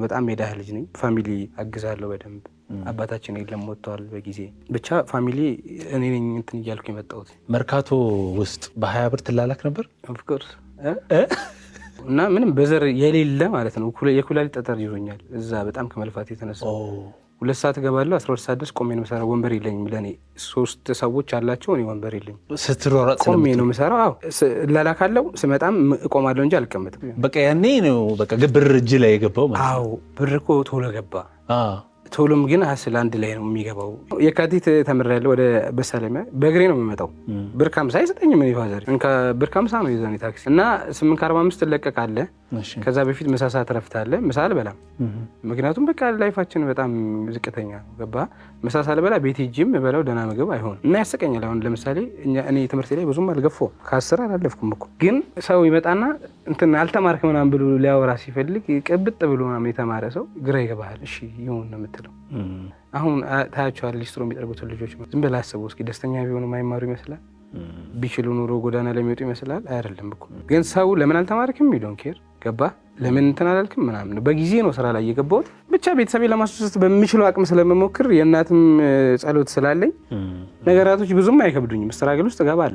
በጣም ሜዳህ ልጅ ነኝ ፋሚሊ አግዛለሁ በደንብ አባታችን የለም ወጥቷል በጊዜ ብቻ ፋሚሊ እኔ ነኝ እንትን እያልኩ የመጣሁት መርካቶ ውስጥ በ20 ብር ትላላክ ነበር ኦፍ ኮርስ እና ምንም በዘር የሌለ ማለት ነው የኩላሊት ጠጠር ይዞኛል እዛ በጣም ከመልፋት የተነሳ 2 ሰዓት ገባለሁ 12 ሰዓት ድረስ ቆሜ ነው የምሰራው ወንበር የለኝም ለኔ 3 ሰዎች አላቸው እኔ ወንበር የለኝም ስትሮራጥ ቆሜ ነው የምሰራው አዎ ላላካለው ስመጣም እቆማለሁ እንጂ አልቀመጥም በቃ ያኔ ነው በቃ ብር እጅ ላይ የገባው ማለት አዎ ብር እኮ ቶሎ ገባ ቶሎም ግን ሀስል አንድ ላይ ነው የሚገባው የካቲት ተመረለ ወደ በሰለሚያ በእግሬ ነው የምመጣው ብር 50 አይሰጠኝም ምን ይፋዘር እንካ ብር 50 ነው ይዘን ታክሲ እና 8:45 ተለቀቃለ ከዛ በፊት ምሳ ሰዓት ረፍታለ ምሳ አልበላም ምክንያቱም በቃ ላይፋችን በጣም ዝቅተኛ ገባ ምሳ ሳልበላ ቤት ሂጂም በላው ደና ምግብ አይሆን እና ያሰቀኛል አሁን ለምሳሌ እኔ ትምህርት ላይ ብዙም አልገፋው ከ10 አላለፍኩም እኮ ግን ሰው ይመጣና እንትን አልተማርክ ምናምን ብሎ ሊያወራ ሲፈልግ ቅብጥ ብሎ ምናምን የተማረ ሰው ግራ ይገባል እሺ ይሁን ነው የምትለው አሁን ታያቸዋል ሊስትሮ የሚጠርጉት ልጆች ዝም ብለህ አስበው እስኪ ደስተኛ ቢሆኑ ማይማሩ ይመስላል ቢችሉ ኑሮ ጎዳና ለሚወጡ ይመስላል አይደለም እኮ ግን ሰው ለምን አልተማርክም ዶንት ኬር ገባ ለምን እንትን አላልክም ምናምን በጊዜ ነው ስራ ላይ የገባሁት ብቻ ቤተሰቤ ለማስወሰድ በሚችለው አቅም ስለመሞክር የእናትም ጸሎት ስላለኝ ነገራቶች ብዙም አይከብዱኝም ስትራግል ውስጥ ገባለሁ